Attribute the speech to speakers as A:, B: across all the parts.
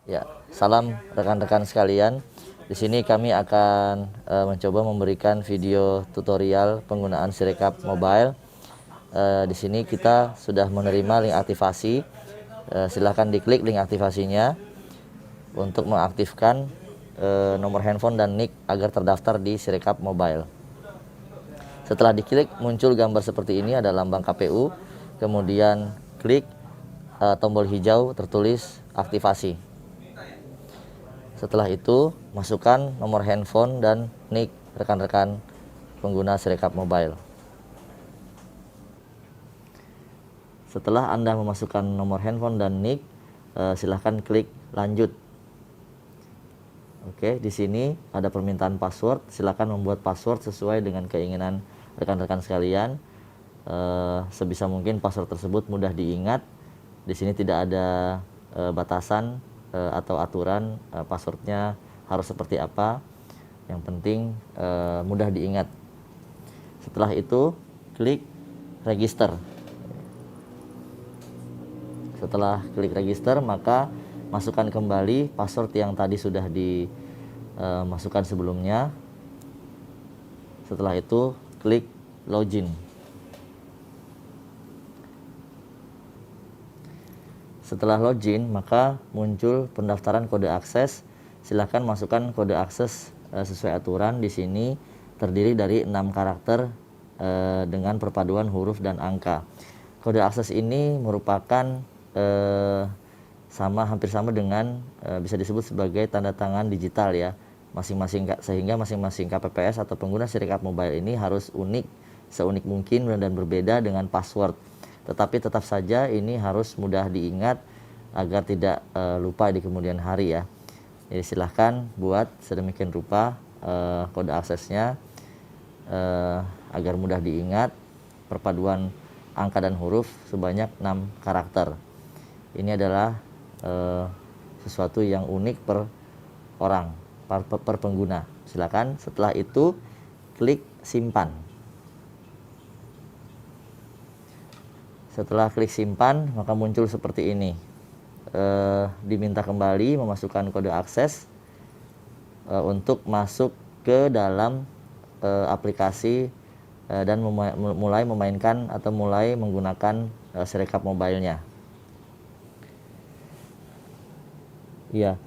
A: Ya, salam rekan-rekan sekalian. Di sini kami akan mencoba memberikan video tutorial penggunaan Sirekap Mobile. Di sini kita sudah menerima link aktivasi. Silahkan diklik link aktivasinya untuk mengaktifkan nomor handphone dan NIK agar terdaftar di Sirekap Mobile. Setelah diklik muncul gambar seperti ini, ada lambang KPU, kemudian klik tombol hijau tertulis aktivasi. Setelah itu masukkan nomor handphone dan NIK rekan-rekan pengguna Sirekap Mobile. Setelah Anda memasukkan nomor handphone dan NIK, silahkan klik lanjut. Oke, di sini ada permintaan password. Silakan membuat password sesuai dengan keinginan rekan-rekan sekalian. Sebisa mungkin password tersebut mudah diingat. Di sini tidak ada batasan atau aturan passwordnya harus seperti apa. Yang penting mudah diingat. Setelah itu klik register. Setelah klik register, maka masukkan kembali password yang tadi sudah dimasukkan sebelumnya. Setelah itu klik login. Setelah login, maka muncul pendaftaran kode akses. Silahkan masukkan kode akses sesuai aturan. Di sini terdiri dari 6 karakter dengan perpaduan huruf dan angka. Kode akses ini merupakan hampir sama dengan bisa disebut sebagai tanda tangan digital ya. Sehingga masing-masing KPPS atau pengguna Sirekap Mobile ini harus seunik mungkin dan berbeda dengan password. Tetapi tetap saja ini harus mudah diingat agar tidak lupa di kemudian hari ya. Jadi silahkan buat sedemikian rupa kode aksesnya agar mudah diingat. Perpaduan angka dan huruf sebanyak 6 karakter. Ini adalah sesuatu yang unik per orang, per pengguna. Silakan setelah itu klik simpan. Setelah klik simpan, maka muncul seperti ini. Diminta kembali memasukkan kode akses untuk masuk ke dalam aplikasi dan mulai memainkan atau mulai menggunakan Sirekap Mobile-nya. Ya,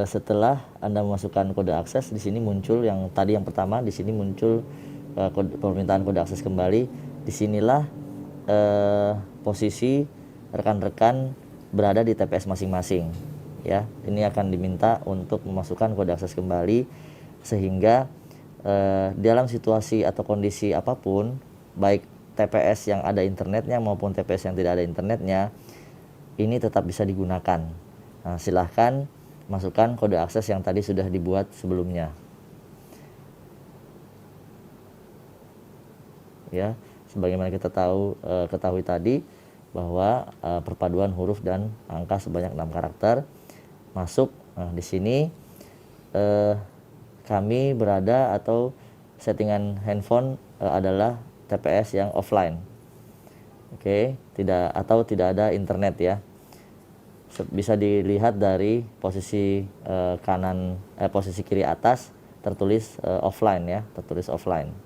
A: setelah Anda memasukkan kode akses, di sini muncul yang pertama, di sini muncul permintaan kode akses kembali. Disinilah posisi rekan-rekan berada di TPS masing-masing ya. Ini akan diminta untuk memasukkan kode akses kembali sehingga dalam situasi atau kondisi apapun, baik TPS yang ada internetnya maupun TPS yang tidak ada internetnya, ini tetap bisa digunakan. Nah, silahkan masukkan kode akses yang tadi sudah dibuat sebelumnya ya. Sebagaimana kita ketahui tadi bahwa perpaduan huruf dan angka sebanyak 6 karakter masuk. Nah, di sini kami berada atau settingan handphone adalah TPS yang offline. Oke, tidak ada internet ya. Bisa dilihat dari posisi posisi kiri atas tertulis offline ya, tertulis offline.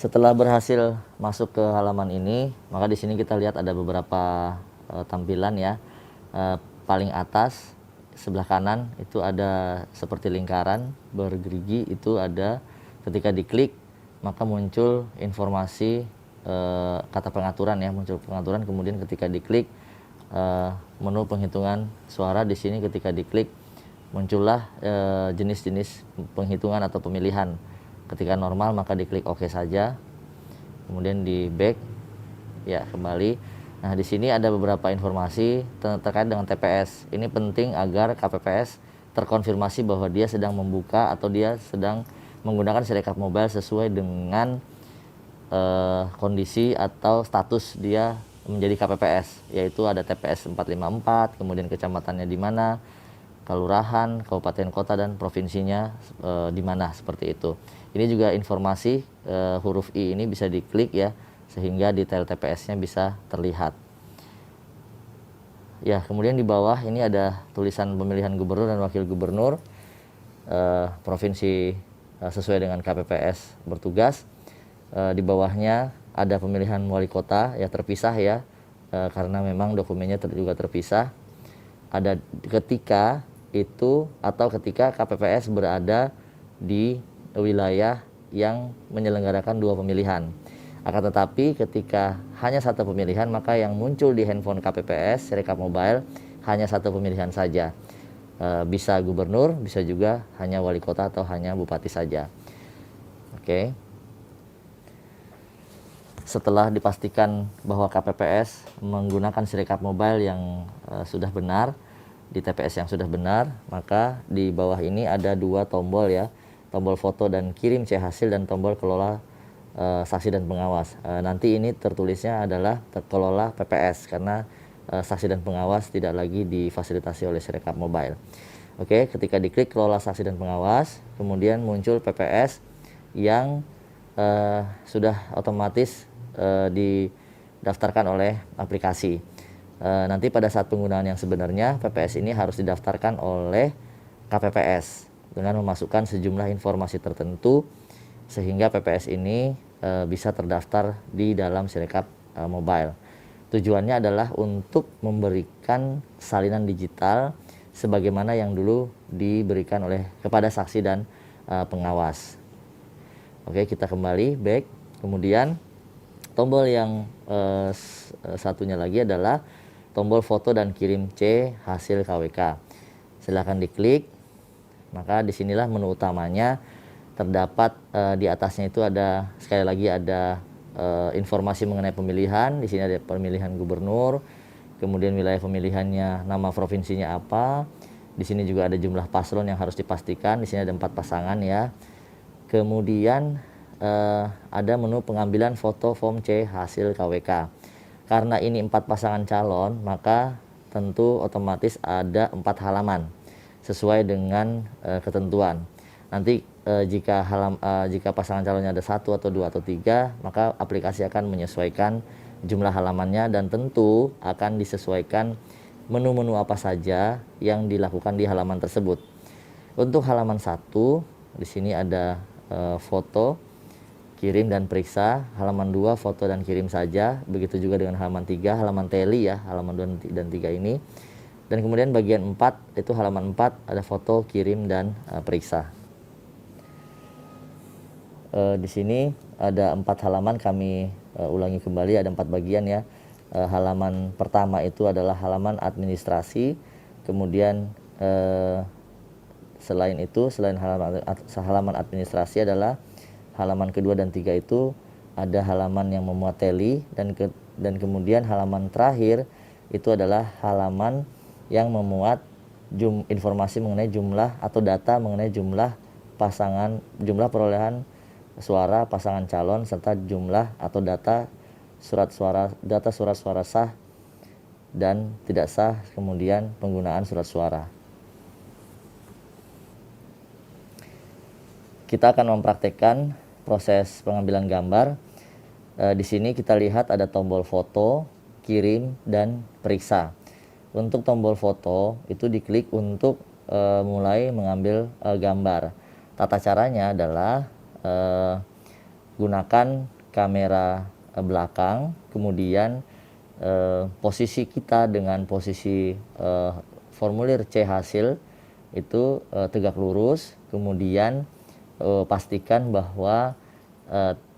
A: Setelah berhasil masuk ke halaman ini, maka di sini kita lihat ada beberapa tampilan ya. Paling atas sebelah kanan itu ada seperti lingkaran bergerigi, itu ada ketika diklik maka muncul informasi kata pengaturan ya, muncul pengaturan. Kemudian ketika diklik menu penghitungan suara, di sini ketika diklik muncullah jenis-jenis penghitungan atau pemilihan. Ketika normal maka diklik OK saja, kemudian di back ya, kembali. Nah, di sini ada beberapa informasi terkait dengan TPS. Ini penting agar KPPS terkonfirmasi bahwa dia sedang membuka atau dia sedang menggunakan Sirekap Mobile sesuai dengan kondisi atau status dia menjadi KPPS, yaitu ada TPS 454, kemudian kecamatannya di mana, kelurahan, kabupaten, kota, dan provinsinya di mana, seperti itu. Ini juga informasi huruf I ini bisa diklik ya, sehingga detail TPS-nya bisa terlihat. Ya, kemudian di bawah ini ada tulisan pemilihan gubernur dan wakil gubernur provinsi sesuai dengan KPPS bertugas. Di bawahnya ada pemilihan wali kota ya, terpisah ya, karena memang dokumennya juga terpisah. Ada ketika itu atau ketika KPPS berada di wilayah yang menyelenggarakan 2 pemilihan. Akan tetapi ketika hanya 1 pemilihan, maka yang muncul di handphone KPPS Sirekap Mobile hanya 1 pemilihan saja. Bisa gubernur, bisa juga hanya wali kota atau hanya bupati saja. Oke. Setelah dipastikan bahwa KPPS menggunakan Sirekap Mobile yang sudah benar, di TPS yang sudah benar, maka di bawah ini ada 2 tombol ya, tombol foto dan kirim C hasil dan tombol kelola saksi dan pengawas. Nanti ini tertulisnya adalah kelola PPS karena saksi dan pengawas tidak lagi difasilitasi oleh Sirekap Mobile. Oke, ketika diklik kelola saksi dan pengawas, kemudian muncul PPS yang sudah otomatis didaftarkan oleh aplikasi. Nanti pada saat penggunaan yang sebenarnya, PPS ini harus didaftarkan oleh KPPS dengan memasukkan sejumlah informasi tertentu sehingga PPS ini bisa terdaftar di dalam Sirekap Mobile. Tujuannya adalah untuk memberikan salinan digital sebagaimana yang dulu diberikan kepada saksi dan pengawas. Oke, kita kembali back. Kemudian tombol yang satunya lagi adalah tombol foto dan kirim C hasil KWK. Silahkan diklik. Maka disinilah menu utamanya. Terdapat di atasnya itu ada, sekali lagi ada informasi mengenai pemilihan. Di sini ada pemilihan gubernur, kemudian wilayah pemilihannya, nama provinsinya apa. Di sini juga ada jumlah paslon yang harus dipastikan. Di sini ada 4 pasangan ya. Kemudian ada menu pengambilan foto form C hasil KWK. Karena ini 4 pasangan calon, maka tentu otomatis ada 4 halaman sesuai dengan ketentuan. Nanti jika pasangan calonnya ada 1 atau 2 atau 3, maka aplikasi akan menyesuaikan jumlah halamannya dan tentu akan disesuaikan menu-menu apa saja yang dilakukan di halaman tersebut. Untuk halaman 1, di sini ada foto, kirim dan periksa. Halaman 2 foto dan kirim saja. Begitu juga dengan halaman 3, halaman teli ya, halaman 2 dan 3 ini. Dan kemudian bagian 4 itu halaman 4 ada foto, kirim dan periksa. Di sini ada 4 halaman, kami ulangi kembali, ada 4 bagian ya. Halaman pertama itu adalah halaman administrasi, kemudian selain halaman administrasi adalah halaman kedua dan 3 itu ada halaman yang memuat teli, dan kemudian halaman terakhir itu adalah halaman yang memuat informasi mengenai jumlah atau data mengenai jumlah perolehan suara pasangan calon serta jumlah atau data surat suara sah dan tidak sah, kemudian penggunaan surat suara. Kita akan mempraktekkan proses pengambilan gambar. Di sini kita lihat ada tombol foto, kirim dan periksa. Untuk tombol foto itu diklik untuk mulai mengambil gambar. Tata caranya adalah gunakan kamera belakang, kemudian posisi kita dengan posisi formulir C hasil itu tegak lurus, kemudian pastikan bahwa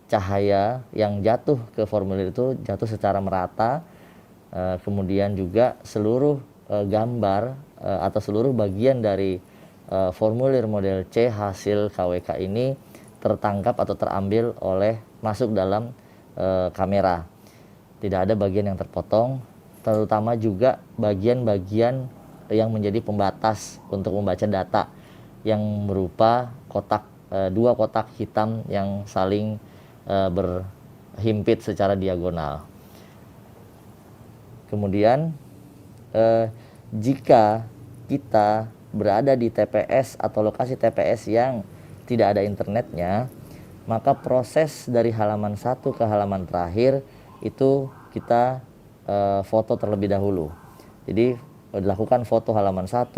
A: cahaya yang jatuh ke formulir itu jatuh secara merata, kemudian juga seluruh gambar atau seluruh bagian dari formulir model C hasil KWK ini tertangkap atau terambil masuk dalam kamera. Tidak ada bagian yang terpotong, terutama juga bagian-bagian yang menjadi pembatas untuk membaca data yang berupa dua kotak hitam yang saling berhimpit secara diagonal. Kemudian jika kita berada di TPS atau lokasi TPS yang tidak ada internetnya, maka proses dari halaman 1 ke halaman terakhir itu kita foto terlebih dahulu. Jadi dilakukan foto halaman 1,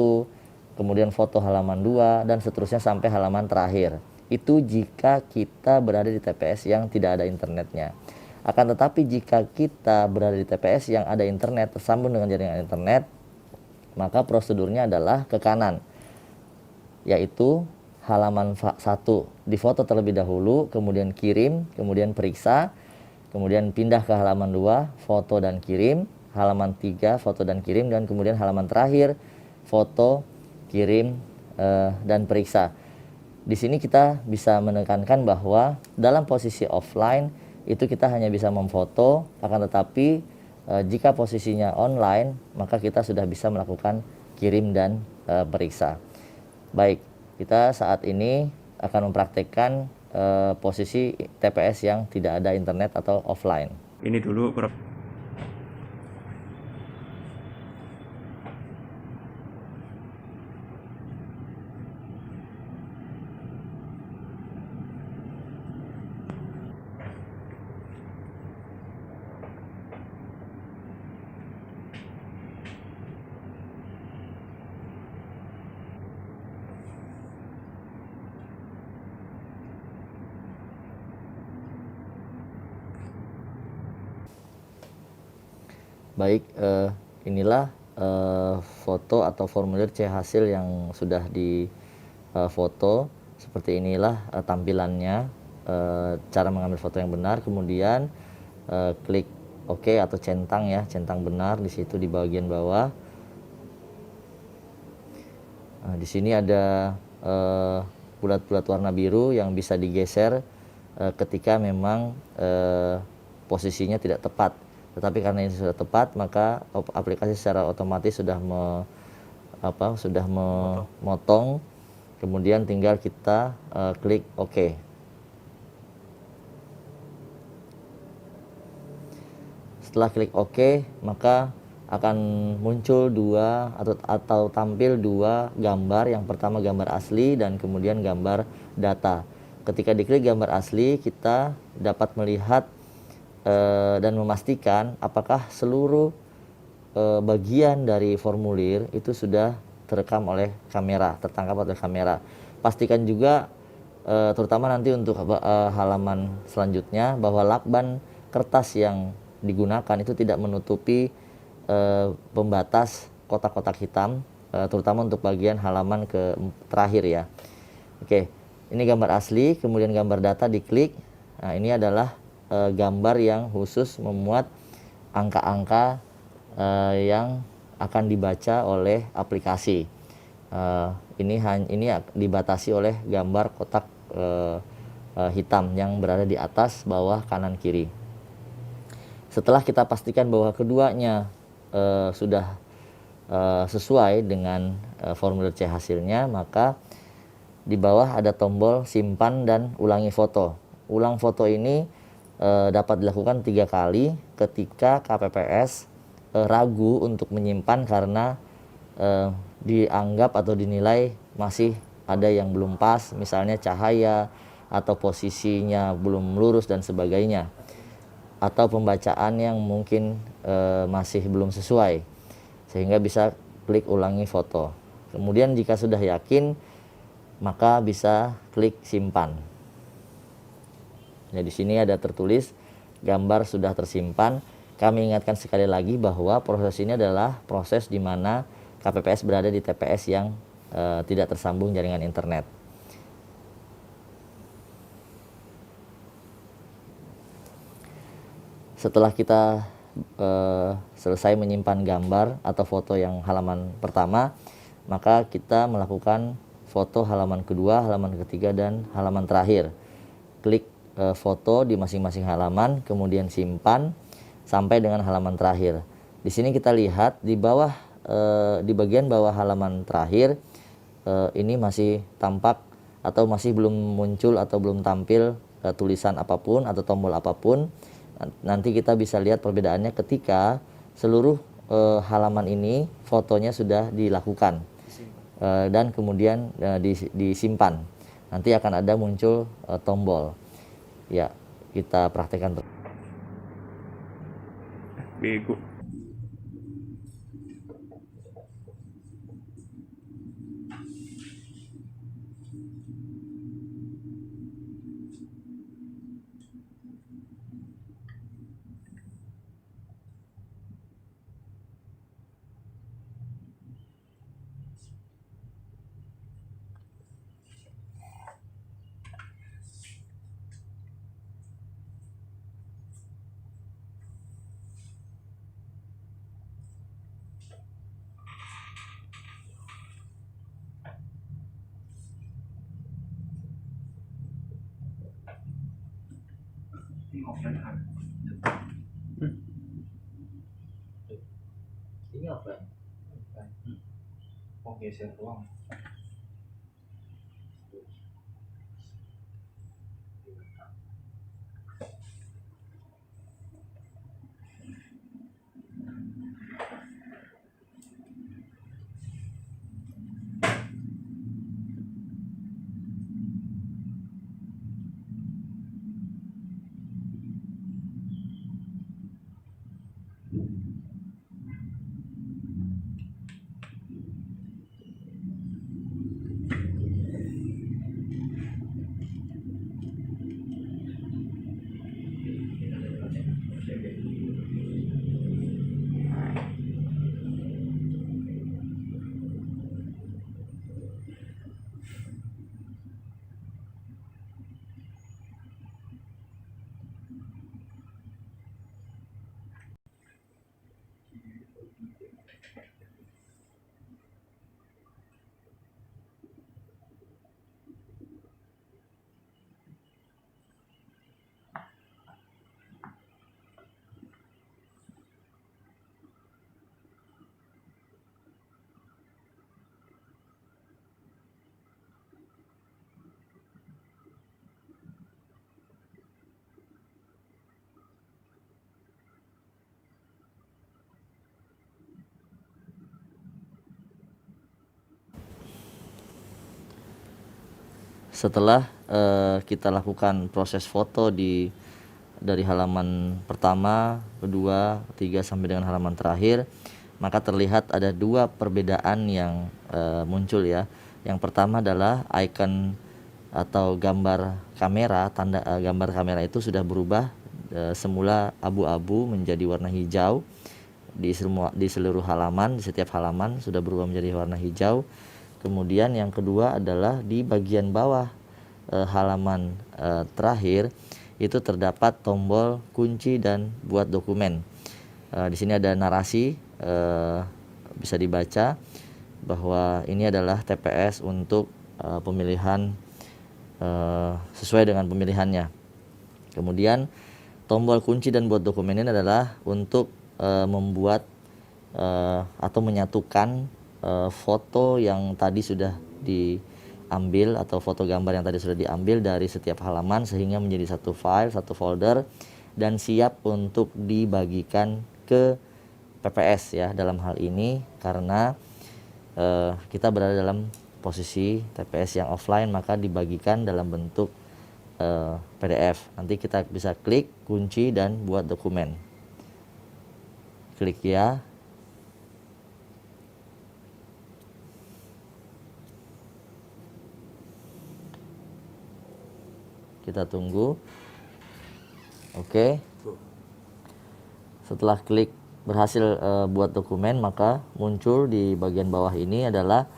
A: kemudian foto halaman 2, dan seterusnya sampai halaman terakhir. Itu jika kita berada di TPS yang tidak ada internetnya. Akan tetapi jika kita berada di TPS yang ada internet, tersambung dengan jaringan internet, maka prosedurnya adalah ke kanan, yaitu halaman 1 difoto terlebih dahulu, kemudian kirim, kemudian periksa, kemudian pindah ke halaman 2, foto dan kirim, halaman 3, foto dan kirim, dan kemudian halaman terakhir, foto, kirim, dan periksa. Di sini kita bisa menekankan bahwa dalam posisi offline itu kita hanya bisa memfoto, akan tetapi jika posisinya online maka kita sudah bisa melakukan kirim dan periksa. Baik, kita saat ini akan mempraktekkan posisi TPS yang tidak ada internet atau offline.
B: Ini dulu
A: Baik, inilah foto atau formulir C hasil yang sudah difoto. Seperti inilah tampilannya, cara mengambil foto yang benar. Kemudian klik OK atau centang ya, centang benar di situ di bagian bawah. Nah, di sini ada bulat-bulat warna biru yang bisa digeser ketika memang posisinya tidak tepat. Tetapi karena ini sudah tepat, maka aplikasi secara otomatis sudah memotong. Kemudian tinggal kita klik OK. Setelah klik OK, maka akan muncul atau tampil dua gambar. Yang pertama gambar asli dan kemudian gambar data. Ketika diklik gambar asli, kita dapat melihat dan memastikan apakah seluruh bagian dari formulir itu sudah terekam oleh kamera, tertangkap oleh kamera. Pastikan juga terutama nanti untuk halaman selanjutnya bahwa lakban kertas yang digunakan itu tidak menutupi pembatas kotak-kotak hitam, terutama untuk bagian halaman terakhir ya. Oke, ini gambar asli, kemudian gambar data diklik. Nah, ini adalah gambar yang khusus memuat angka-angka yang akan dibaca oleh aplikasi. Ini dibatasi oleh gambar kotak hitam yang berada di atas, bawah, kanan, kiri. Setelah kita pastikan bahwa keduanya sudah sesuai dengan formulir C hasilnya, maka di bawah ada tombol simpan dan ulangi foto. Ulang foto ini dapat dilakukan 3 kali ketika KPPS ragu untuk menyimpan karena dianggap atau dinilai masih ada yang belum pas, misalnya cahaya atau posisinya belum lurus dan sebagainya, atau pembacaan yang mungkin masih belum sesuai, sehingga bisa klik ulangi foto. Kemudian jika sudah yakin, maka bisa klik simpan. Nah, di sini ada tertulis gambar sudah tersimpan. Kami ingatkan sekali lagi bahwa proses ini adalah proses di mana KPPS berada di TPS yang tidak tersambung jaringan internet. Setelah kita selesai menyimpan gambar atau foto yang halaman pertama, maka kita melakukan foto halaman kedua, halaman ketiga, dan halaman terakhir. Klik foto di masing-masing halaman, kemudian simpan sampai dengan halaman terakhir. Di sini kita lihat di bawah, di bagian bawah halaman terakhir, ini masih tampak atau masih belum muncul atau belum tampil tulisan apapun atau tombol apapun. Nanti kita bisa lihat perbedaannya ketika seluruh halaman ini fotonya sudah dilakukan dan kemudian disimpan. Nanti akan ada muncul tombol. Ya, kita praktekkan.
B: Bego.
A: Ini apa?
B: Oh, geser doang.
A: Setelah kita lakukan proses foto dari halaman pertama, kedua, ketiga sampai dengan halaman terakhir, maka terlihat ada dua perbedaan yang muncul ya. Yang pertama adalah icon atau gambar kamera, tanda gambar kamera itu sudah berubah, semula abu-abu menjadi warna hijau di seluruh halaman, di setiap halaman sudah berubah menjadi warna hijau. Kemudian yang kedua adalah di bagian bawah halaman terakhir itu terdapat tombol kunci dan buat dokumen. Di sini ada narasi, bisa dibaca bahwa ini adalah TPS untuk pemilihan sesuai dengan pemilihannya. Kemudian tombol kunci dan buat dokumen ini adalah untuk membuat atau menyatukan foto yang tadi sudah diambil atau foto gambar yang tadi sudah diambil dari setiap halaman sehingga menjadi satu file, satu folder dan siap untuk dibagikan ke PPS ya dalam hal ini karena kita berada dalam posisi TPS yang offline maka dibagikan dalam bentuk PDF. Nanti kita bisa klik kunci dan buat dokumen. Klik ya. Kita tunggu. Oke. Setelah klik berhasil buat dokumen, maka muncul di bagian bawah ini adalah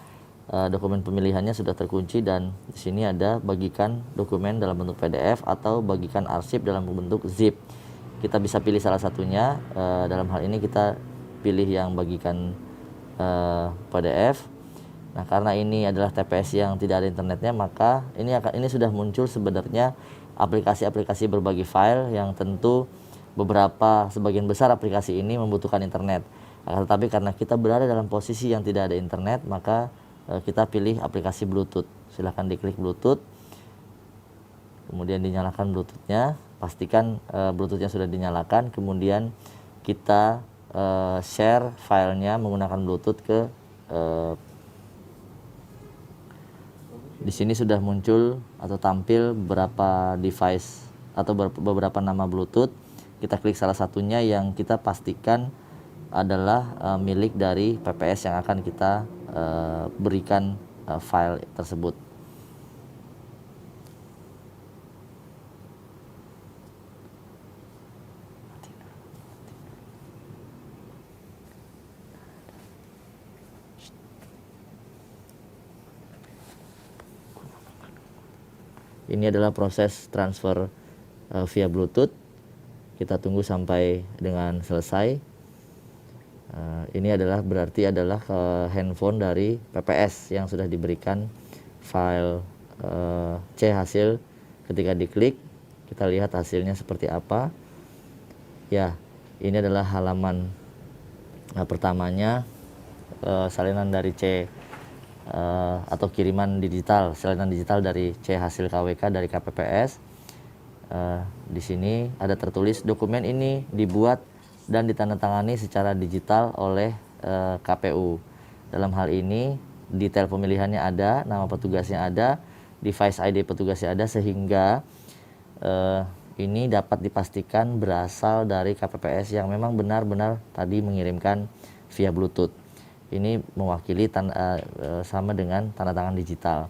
A: dokumen pemilihannya sudah terkunci dan di sini ada bagikan dokumen dalam bentuk PDF atau bagikan arsip dalam bentuk zip. Kita bisa pilih salah satunya. Dalam hal ini kita pilih yang bagikan PDF. Nah, karena ini adalah TPS yang tidak ada internetnya, maka ini sudah muncul sebenarnya aplikasi-aplikasi berbagi file yang tentu sebagian besar aplikasi ini membutuhkan internet. Tetapi karena kita berada dalam posisi yang tidak ada internet, maka kita pilih aplikasi Bluetooth. Silahkan diklik Bluetooth, kemudian dinyalakan Bluetoothnya, pastikan Bluetoothnya sudah dinyalakan, kemudian kita share filenya menggunakan Bluetooth ke di sini sudah muncul atau tampil beberapa device atau beberapa nama Bluetooth. Kita klik salah satunya yang kita pastikan adalah milik dari PPS yang akan kita berikan file tersebut. Ini adalah proses transfer via Bluetooth. Kita tunggu sampai dengan selesai. Ini adalah berarti adalah handphone dari PPS yang sudah diberikan file C hasil. Ketika diklik, kita lihat hasilnya seperti apa. Ya, ini adalah halaman pertamanya, salinan dari C atau kiriman digital, salinan digital dari C hasil KWK dari KPPS. Di sini ada tertulis dokumen ini dibuat dan ditandatangani secara digital oleh KPU. Dalam hal ini detail pemilihannya ada, nama petugasnya ada, device ID petugasnya ada, sehingga ini dapat dipastikan berasal dari KPPS yang memang benar-benar tadi mengirimkan via Bluetooth. Ini mewakili sama dengan tanda tangan digital.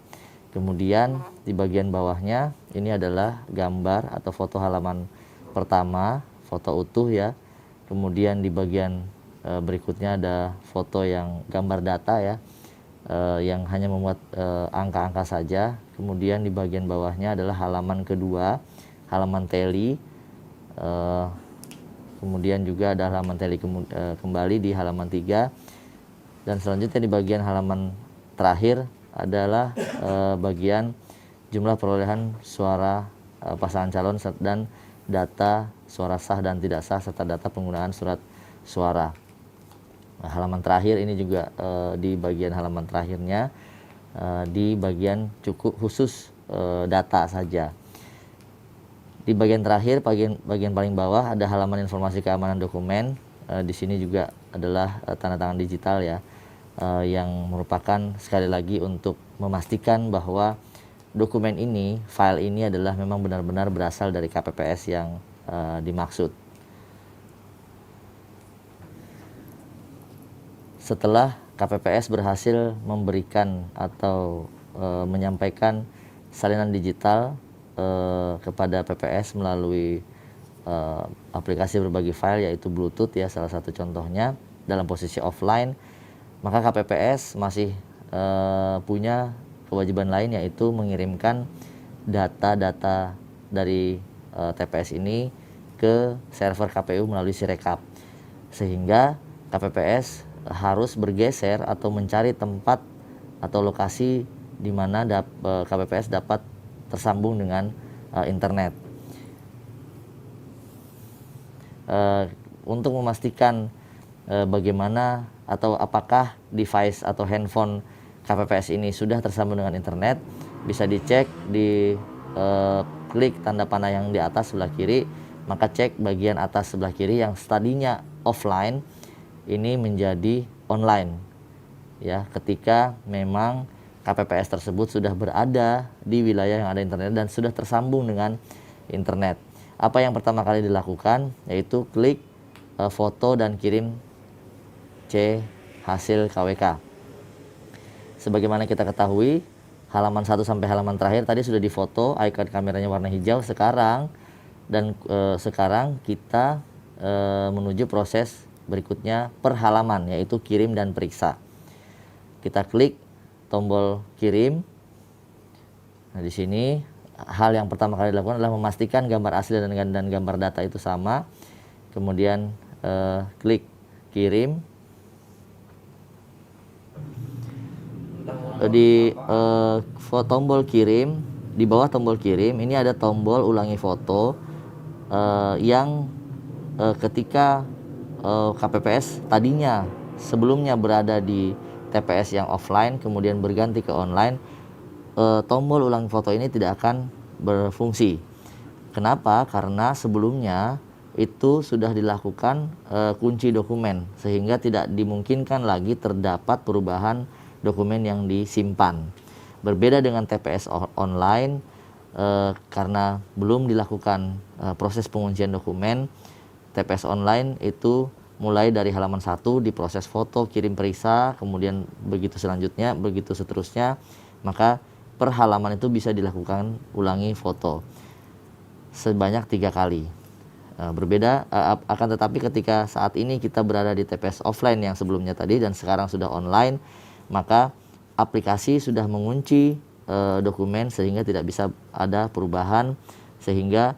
A: Kemudian di bagian bawahnya ini adalah gambar atau foto halaman pertama, foto utuh ya. Kemudian di bagian berikutnya ada foto yang gambar data ya, yang hanya memuat angka-angka saja. Kemudian di bagian bawahnya adalah halaman kedua, halaman teli. Kemudian juga ada halaman teli kembali di halaman 3. Dan selanjutnya di bagian halaman terakhir adalah bagian jumlah perolehan suara pasangan calon dan data suara sah dan tidak sah serta data penggunaan surat suara. Nah, halaman terakhir ini juga di bagian halaman terakhirnya di bagian cukup khusus data saja. Di bagian terakhir, bagian paling bawah ada halaman informasi keamanan dokumen. Di sini juga adalah tanda tangan digital ya, yang merupakan sekali lagi untuk memastikan bahwa dokumen ini, file ini adalah memang benar-benar berasal dari KPPS yang dimaksud. Setelah KPPS berhasil memberikan atau menyampaikan salinan digital kepada PPS melalui aplikasi berbagi file yaitu Bluetooth ya, salah satu contohnya dalam posisi offline, maka KPPS masih punya kewajiban lain yaitu mengirimkan data-data dari TPS ini ke server KPU melalui Sirekap, sehingga KPPS harus bergeser atau mencari tempat atau lokasi di mana KPPS dapat tersambung dengan internet. Untuk memastikan bagaimana atau apakah device atau handphone KPPS ini sudah tersambung dengan internet, bisa dicek di klik tanda panah yang di atas sebelah kiri, maka cek bagian atas sebelah kiri yang tadinya offline ini menjadi online ya, ketika memang KPPS tersebut sudah berada di wilayah yang ada internet dan sudah tersambung dengan internet. Apa yang pertama kali dilakukan yaitu klik foto dan kirim C hasil KWK. Sebagaimana kita ketahui, halaman 1 sampai halaman terakhir tadi sudah difoto, icon kameranya warna hijau. Sekarang kita menuju proses berikutnya per halaman, yaitu kirim dan periksa. Kita klik tombol kirim. Nah, di sini hal yang pertama kali dilakukan adalah memastikan gambar asli dan gambar data itu sama. Kemudian klik kirim. Di tombol kirim, di bawah tombol kirim ini ada tombol ulangi foto yang ketika KPPS tadinya sebelumnya berada di TPS yang offline kemudian berganti ke online, tombol ulangi foto ini tidak akan berfungsi. Kenapa? Karena sebelumnya itu sudah dilakukan kunci dokumen sehingga tidak dimungkinkan lagi terdapat perubahan dokumen yang disimpan. Berbeda dengan TPS online, karena belum dilakukan proses penguncian dokumen, TPS online itu mulai dari halaman 1 diproses foto, kirim periksa, kemudian begitu selanjutnya, begitu seterusnya, maka per halaman itu bisa dilakukan ulangi foto sebanyak 3 kali. Berbeda akan tetapi ketika saat ini kita berada di TPS offline yang sebelumnya tadi dan sekarang sudah online, maka aplikasi sudah mengunci dokumen sehingga tidak bisa ada perubahan, sehingga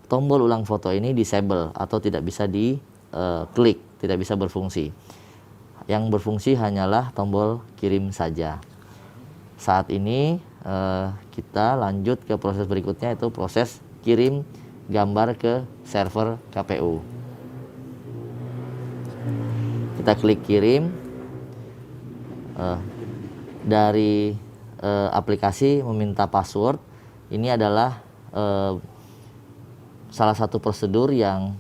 A: tombol ulang foto ini disable atau tidak bisa diklik, tidak bisa berfungsi. Yang berfungsi hanyalah tombol kirim saja. Saat ini kita lanjut ke proses berikutnya, itu proses kirim gambar ke server KPU. Kita klik kirim. Dari aplikasi meminta password. Ini adalah salah satu prosedur yang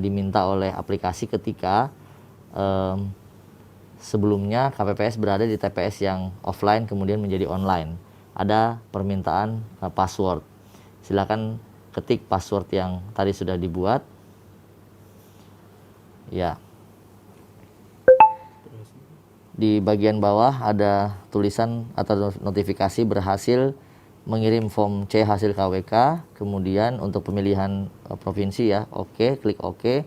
A: diminta oleh aplikasi ketika sebelumnya KPPS berada di TPS yang offline kemudian menjadi online. Ada permintaan password. Silakan ketik password yang tadi sudah dibuat. Ya. Di bagian bawah ada tulisan atau notifikasi berhasil mengirim form C hasil KWK. Kemudian untuk pemilihan provinsi ya, oke, klik oke.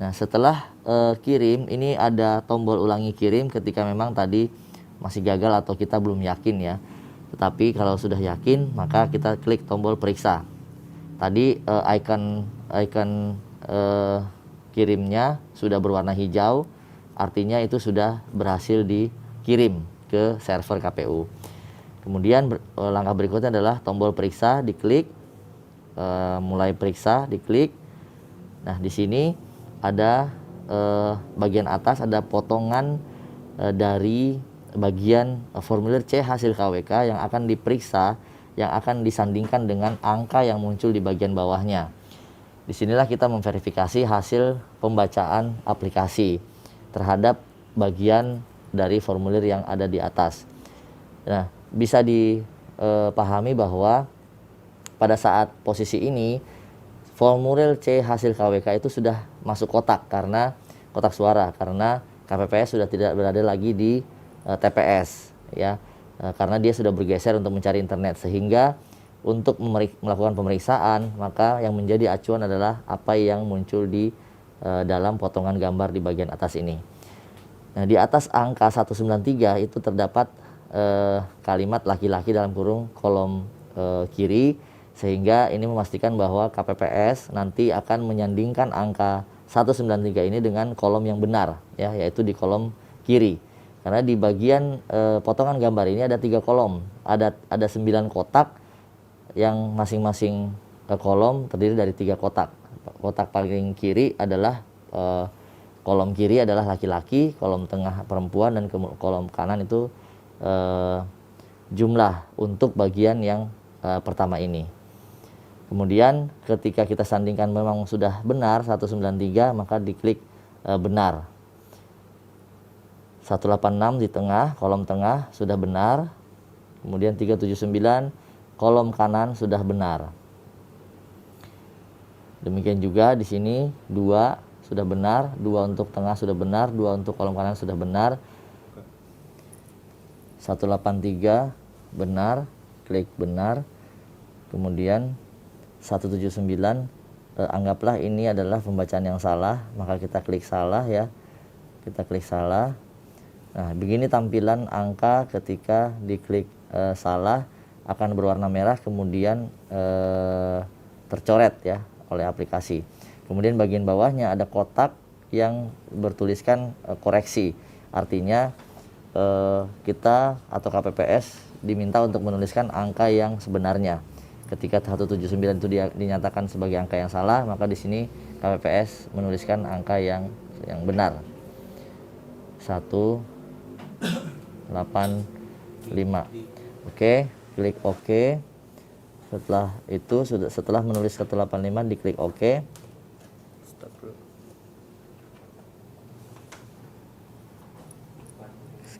A: Nah, setelah kirim, ini ada tombol ulangi kirim ketika memang tadi masih gagal atau kita belum yakin ya. Tetapi kalau sudah yakin, maka kita klik tombol periksa. Tadi icon kirimnya sudah berwarna hijau, artinya itu sudah berhasil dikirim ke server KPU. Kemudian langkah berikutnya adalah tombol periksa, diklik, mulai periksa, diklik. Nah, di sini ada bagian atas ada potongan dari bagian formulir C hasil KWK yang akan diperiksa, yang akan disandingkan dengan angka yang muncul di bagian bawahnya. Disinilah kita memverifikasi hasil pembacaan aplikasi terhadap bagian dari formulir yang ada di atas. Nah, bisa dipahami bahwa pada saat posisi ini formulir C hasil KWK itu sudah masuk kotak karena kotak suara, karena KPPS sudah tidak berada lagi di TPS ya. Karena dia sudah bergeser untuk mencari internet, sehingga untuk melakukan pemeriksaan maka yang menjadi acuan adalah apa yang muncul di dalam potongan gambar di bagian atas ini. Nah, di atas angka 193 itu terdapat kalimat laki-laki dalam kurung kolom kiri, sehingga ini memastikan bahwa KPPS nanti akan menyandingkan angka 193 ini dengan kolom yang benar ya, yaitu di kolom kiri. Karena di bagian potongan gambar ini ada 3 kolom, ada 9 kotak yang masing-masing kolom terdiri dari 3 kotak. Kotak paling kiri adalah kolom kiri adalah laki-laki, kolom tengah perempuan, dan kolom kanan itu jumlah untuk bagian yang pertama ini. Kemudian ketika kita sandingkan memang sudah benar 193, maka diklik benar. 186 di tengah, kolom tengah sudah benar. Kemudian 379 kolom kanan sudah benar. Demikian juga di sini 2 sudah benar, 2 untuk tengah sudah benar, 2 untuk kolom kanan sudah benar. 183 benar, klik benar. Kemudian 179 anggaplah ini adalah pembacaan yang salah, maka kita klik salah ya. Kita klik salah. Nah, begini tampilan angka ketika diklik salah, akan berwarna merah kemudian tercoret ya oleh aplikasi. Kemudian bagian bawahnya ada kotak yang bertuliskan koreksi. Artinya kita atau KPPS diminta untuk menuliskan angka yang sebenarnya. Ketika 179 itu dinyatakan sebagai angka yang salah, maka di sini KPPS menuliskan angka yang benar. 185. Oke, klik OK. Setelah itu setelah menulis 185 diklik OK.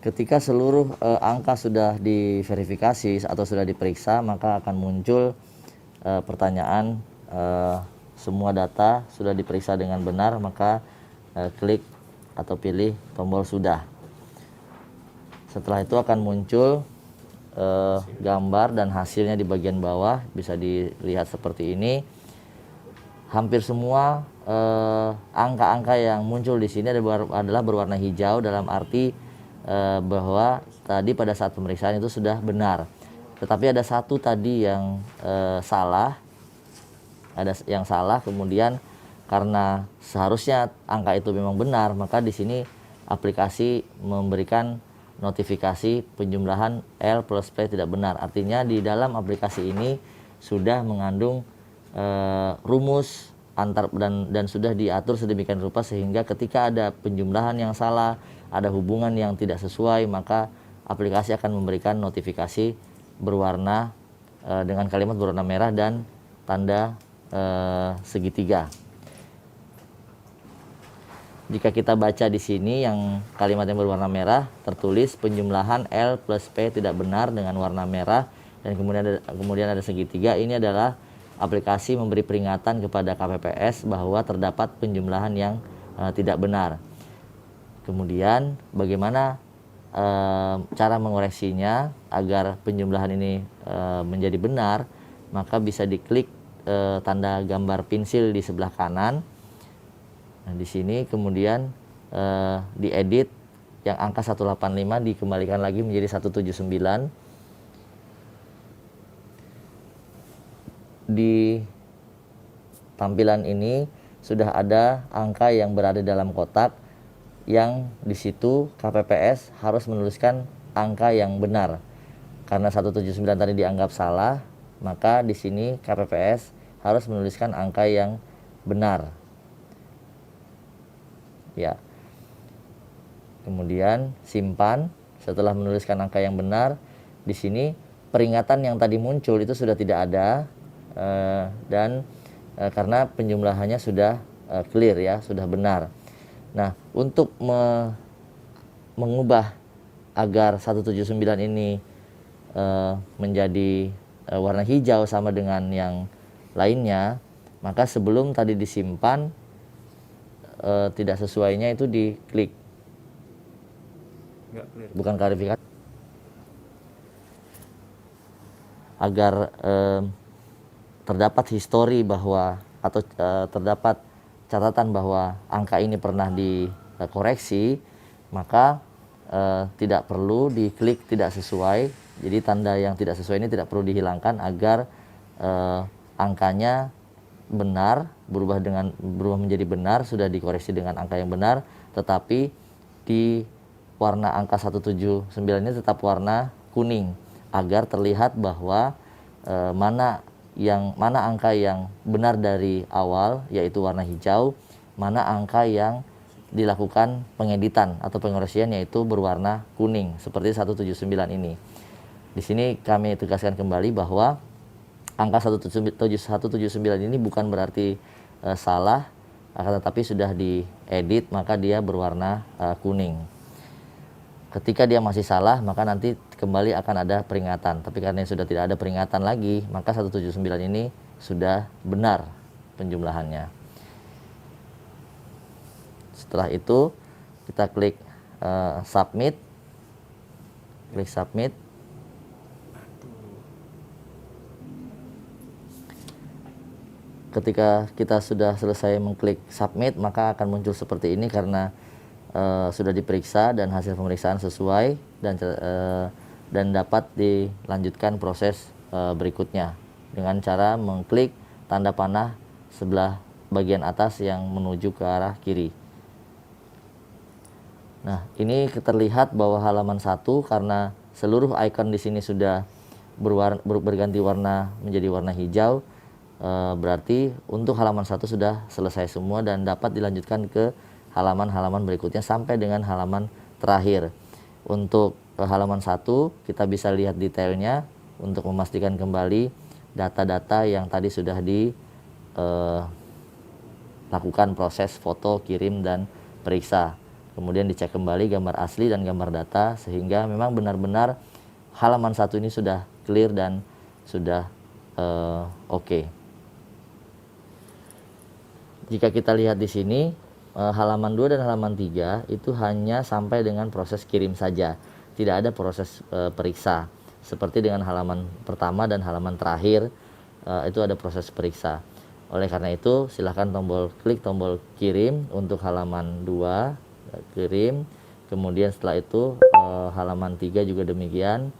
A: Ketika seluruh angka sudah diverifikasi atau sudah diperiksa, maka akan muncul pertanyaan semua data sudah diperiksa dengan benar, maka klik atau pilih tombol sudah. Setelah itu akan muncul gambar dan hasilnya di bagian bawah, bisa dilihat seperti ini. Hampir semua angka-angka yang muncul di sini adalah berwarna hijau, dalam arti bahwa tadi pada saat pemeriksaan itu sudah benar. Tetapi ada satu tadi yang salah, kemudian karena seharusnya angka itu memang benar, maka di sini aplikasi memberikan notifikasi penjumlahan L plus P tidak benar. Artinya di dalam aplikasi ini sudah mengandung rumus dan sudah diatur sedemikian rupa sehingga ketika ada penjumlahan yang salah, ada hubungan yang tidak sesuai, maka aplikasi akan memberikan notifikasi berwarna dengan kalimat berwarna merah dan tanda segitiga. Jika kita baca di sini yang kalimat yang berwarna merah tertulis penjumlahan L plus P tidak benar dengan warna merah dan kemudian ada segitiga, ini adalah aplikasi memberi peringatan kepada KPPS bahwa terdapat penjumlahan yang tidak benar. Kemudian bagaimana cara mengoreksinya agar penjumlahan ini menjadi benar, maka bisa diklik tanda gambar pensil di sebelah kanan. Nah, di sini kemudian diedit yang angka 185 dikembalikan lagi menjadi 179. Di tampilan ini sudah ada angka yang berada dalam kotak yang di situ KPPS harus menuliskan angka yang benar. Karena 179 tadi dianggap salah, maka di sini KPPS harus menuliskan angka yang benar. Ya. Kemudian simpan. Setelah menuliskan angka yang benar, di sini peringatan yang tadi muncul itu sudah tidak ada dan karena penjumlahannya sudah clear ya, sudah benar. Nah, untuk mengubah agar 179 ini menjadi warna hijau sama dengan yang lainnya, maka sebelum tadi disimpan tidak sesuainya itu diklik. Bukan klarifikasi. Agar terdapat histori bahwa atau terdapat catatan bahwa angka ini pernah dikoreksi, maka tidak perlu diklik tidak sesuai. Jadi tanda yang tidak sesuai ini tidak perlu dihilangkan agar angkanya benar, berubah menjadi benar, sudah dikoreksi dengan angka yang benar, tetapi di warna angka 179 ini tetap warna kuning agar terlihat bahwa mana angka yang benar dari awal yaitu warna hijau, mana angka yang dilakukan pengeditan atau pengoreksian yaitu berwarna kuning seperti 179 ini. Di sini kami tegaskan kembali bahwa angka 179 ini bukan berarti salah, akan tetapi sudah diedit maka dia berwarna kuning. Ketika dia masih salah, maka nanti kembali akan ada peringatan. Tapi karena sudah tidak ada peringatan lagi, maka 179 ini sudah benar penjumlahannya. Setelah itu kita klik submit. Klik submit. Ketika kita sudah selesai mengklik submit, maka akan muncul seperti ini karena sudah diperiksa dan hasil pemeriksaan sesuai dan dapat dilanjutkan proses berikutnya dengan cara mengklik tanda panah sebelah bagian atas yang menuju ke arah kiri. Nah, ini terlihat bahwa halaman 1 karena seluruh icon di sini sudah berganti warna menjadi warna hijau. Berarti untuk halaman 1 sudah selesai semua dan dapat dilanjutkan ke halaman-halaman berikutnya sampai dengan halaman terakhir. Untuk halaman 1 kita bisa lihat detailnya untuk memastikan kembali data-data yang tadi sudah dilakukan proses foto, kirim, dan periksa. Kemudian dicek kembali gambar asli dan gambar data sehingga memang benar-benar halaman 1 ini sudah clear dan sudah oke. Jika kita lihat di sini, halaman 2 dan halaman 3 itu hanya sampai dengan proses kirim saja, tidak ada proses periksa. Seperti dengan halaman pertama dan halaman terakhir, itu ada proses periksa. Oleh karena itu, silahkan klik tombol kirim untuk halaman 2, kirim. Kemudian setelah itu halaman 3 juga demikian,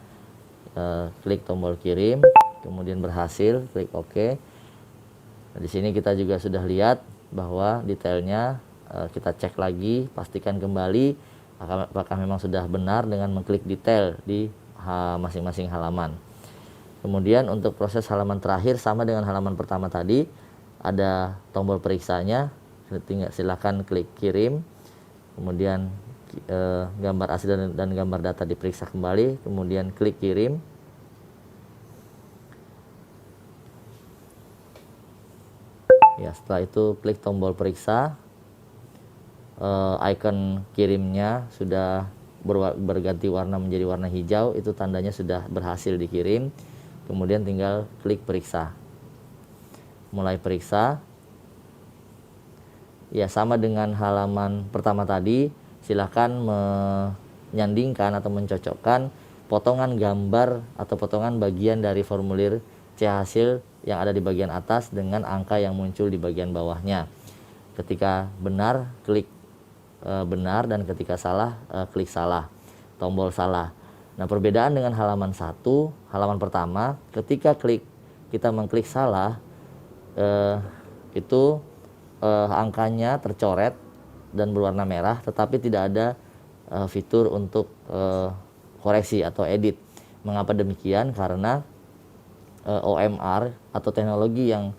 A: klik tombol kirim, kemudian berhasil, klik OK. Nah, di sini kita juga sudah lihat bahwa detailnya, kita cek lagi, pastikan kembali apakah memang sudah benar dengan mengklik detail di masing-masing halaman. Kemudian untuk proses halaman terakhir sama dengan halaman pertama tadi, ada tombol periksanya, silakan klik kirim, kemudian gambar asli dan gambar data diperiksa kembali, kemudian klik kirim. Ya, setelah itu klik tombol periksa, icon kirimnya sudah berganti warna menjadi warna hijau, itu tandanya sudah berhasil dikirim. Kemudian tinggal klik periksa, mulai periksa. Ya, sama dengan halaman pertama tadi, silahkan menyandingkan atau mencocokkan potongan gambar atau potongan bagian dari formulir C hasil yang ada di bagian atas dengan angka yang muncul di bagian bawahnya. Ketika benar, klik benar, dan ketika salah, klik salah, tombol salah. Nah, perbedaan dengan halaman 1, halaman pertama, ketika kita mengklik salah, itu angkanya tercoret dan berwarna merah, tetapi tidak ada fitur untuk koreksi atau edit. Mengapa demikian? Karena OMR atau teknologi yang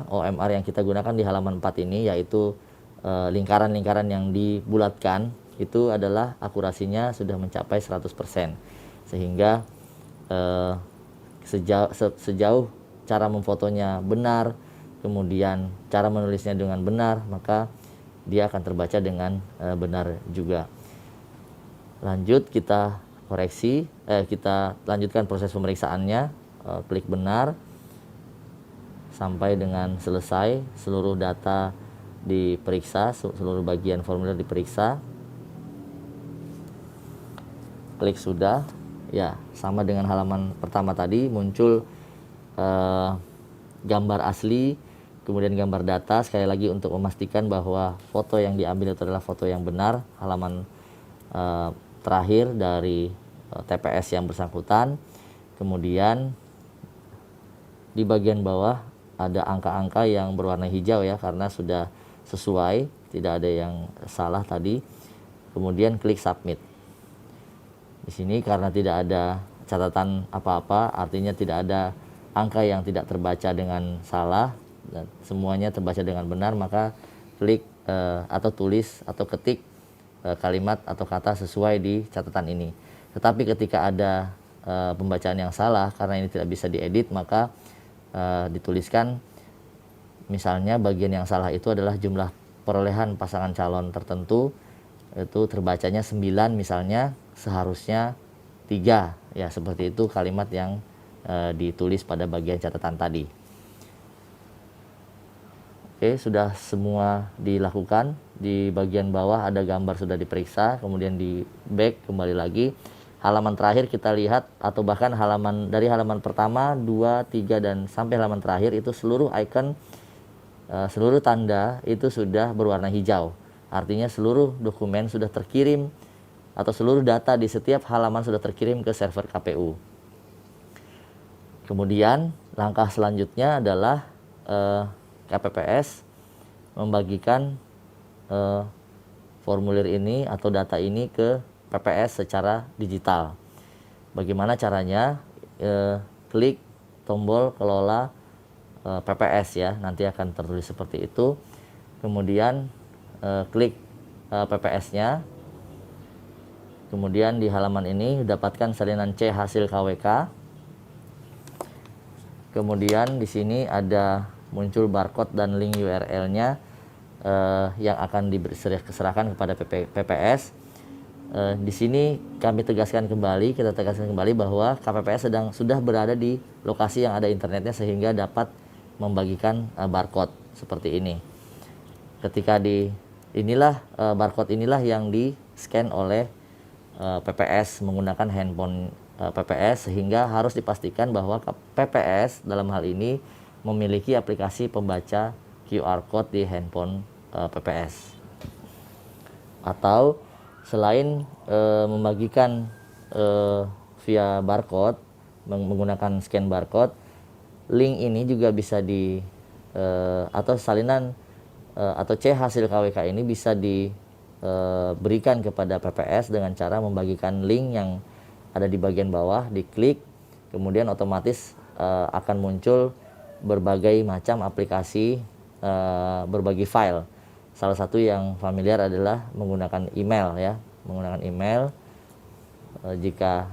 A: OMR yang kita gunakan di halaman 4 ini, yaitu lingkaran-lingkaran yang dibulatkan, itu adalah akurasinya sudah mencapai 100%. Sehingga sejauh cara memfotonya benar, kemudian cara menulisnya dengan benar, maka dia akan terbaca dengan benar juga. Lanjut, kita koreksi, kita lanjutkan proses pemeriksaannya, klik benar sampai dengan selesai, seluruh data diperiksa, seluruh bagian formulir diperiksa. Klik sudah. Ya, sama dengan halaman pertama tadi, muncul gambar asli, kemudian gambar data. Sekali lagi untuk memastikan bahwa foto yang diambil itu adalah foto yang benar, halaman terakhir dari TPS yang bersangkutan. Kemudian di bagian bawah ada angka-angka yang berwarna hijau ya, karena sudah sesuai, tidak ada yang salah tadi. Kemudian klik submit. Di sini karena tidak ada catatan apa-apa, artinya tidak ada angka yang tidak terbaca dengan salah, dan semuanya terbaca dengan benar, maka klik atau tulis atau ketik kalimat atau kata sesuai di catatan ini. Tetapi ketika ada pembacaan yang salah, karena ini tidak bisa diedit, maka dituliskan misalnya bagian yang salah itu adalah jumlah perolehan pasangan calon tertentu, itu terbacanya 9 misalnya, seharusnya 3, ya seperti itu kalimat yang ditulis pada bagian catatan tadi. Oke, sudah semua dilakukan. Di bagian bawah ada gambar sudah diperiksa, kemudian di back kembali lagi. Halaman terakhir kita lihat, atau bahkan dari halaman pertama, 2, 3 dan sampai halaman terakhir itu seluruh icon, seluruh tanda itu sudah berwarna hijau. Artinya seluruh dokumen sudah terkirim atau seluruh data di setiap halaman sudah terkirim ke server KPU. Kemudian langkah selanjutnya adalah KPPS membagikan formulir ini atau data ini ke PPS secara digital. Bagaimana caranya? Klik tombol kelola PPS ya, nanti akan tertulis seperti itu. Kemudian klik PPS-nya. Kemudian di halaman ini dapatkan salinan C hasil KWK. Kemudian di sini ada muncul barcode dan link URL-nya yang akan diserahkan kepada PPS. Di sini kita tegaskan kembali bahwa KPPS sudah berada di lokasi yang ada internetnya sehingga dapat membagikan barcode seperti ini. Ketika barcode inilah yang di scan oleh PPS menggunakan handphone PPS, sehingga harus dipastikan bahwa PPS dalam hal ini memiliki aplikasi pembaca QR code di handphone PPS. Atau selain membagikan via barcode menggunakan scan barcode, link ini juga bisa atau salinan atau C hasil KWK ini bisa diberikan kepada PPS dengan cara membagikan link yang ada di bagian bawah, diklik, kemudian otomatis akan muncul berbagai macam aplikasi berbagi file. Salah satu yang familiar adalah menggunakan email ya, jika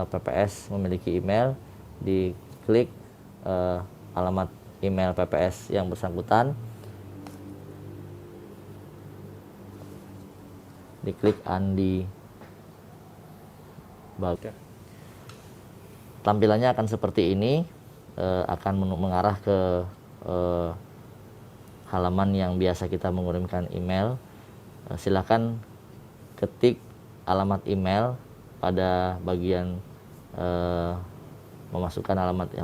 A: PPS memiliki email, diklik alamat email PPS yang bersangkutan, diklik Andi bagian. Tampilannya akan seperti ini, akan mengarah ke halaman yang biasa kita mengirimkan email. Silakan ketik alamat email pada bagian memasukkan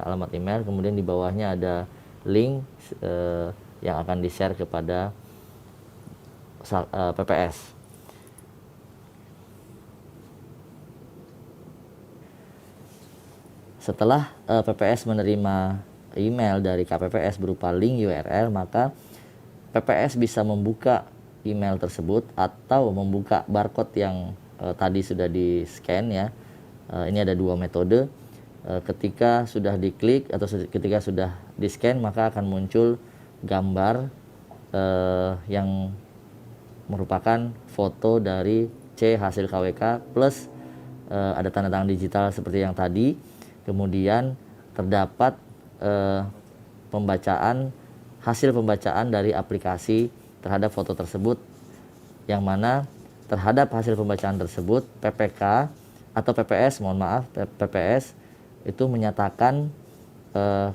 A: alamat email, kemudian di bawahnya ada link yang akan di-share kepada PPS. Setelah PPS menerima email dari KPPS berupa link URL, maka PPS bisa membuka email tersebut atau membuka barcode yang tadi sudah di-scan ya. Ini ada dua metode. Ketika sudah diklik atau ketika sudah di-scan, maka akan muncul gambar yang merupakan foto dari C hasil KWK plus ada tanda tangan digital seperti yang tadi. Kemudian terdapat hasil pembacaan dari aplikasi terhadap foto tersebut, yang mana terhadap hasil pembacaan tersebut PPK atau PPS, PPS itu menyatakan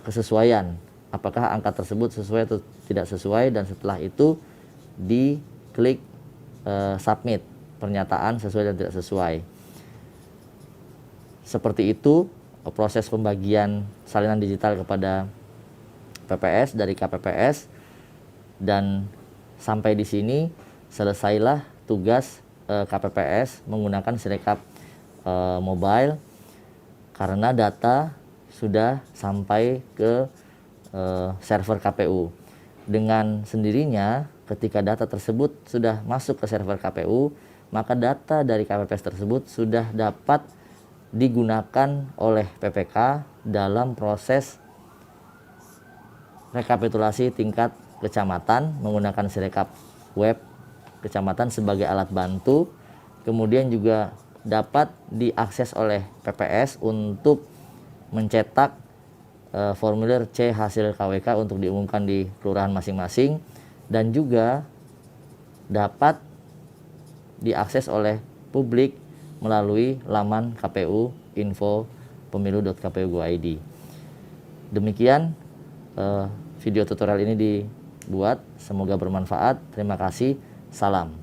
A: kesesuaian, apakah angka tersebut sesuai atau tidak sesuai, dan setelah itu diklik submit pernyataan sesuai dan tidak sesuai. Seperti itu proses pembagian salinan digital kepada PPS dari KPPS, dan sampai di sini selesailah tugas KPPS menggunakan Sirekap mobile, karena data sudah sampai ke server KPU. Dengan sendirinya ketika data tersebut sudah masuk ke server KPU, maka data dari KPPS tersebut sudah dapat digunakan oleh PPK dalam proses rekapitulasi tingkat kecamatan menggunakan Sirekap web kecamatan sebagai alat bantu. Kemudian juga dapat diakses oleh PPS untuk mencetak formulir C hasil KWK untuk diumumkan di kelurahan masing-masing, dan juga dapat diakses oleh publik melalui laman KPU info pemilu.kpu.go.id. Demikian video tutorial ini dibuat, semoga bermanfaat. Terima kasih, salam.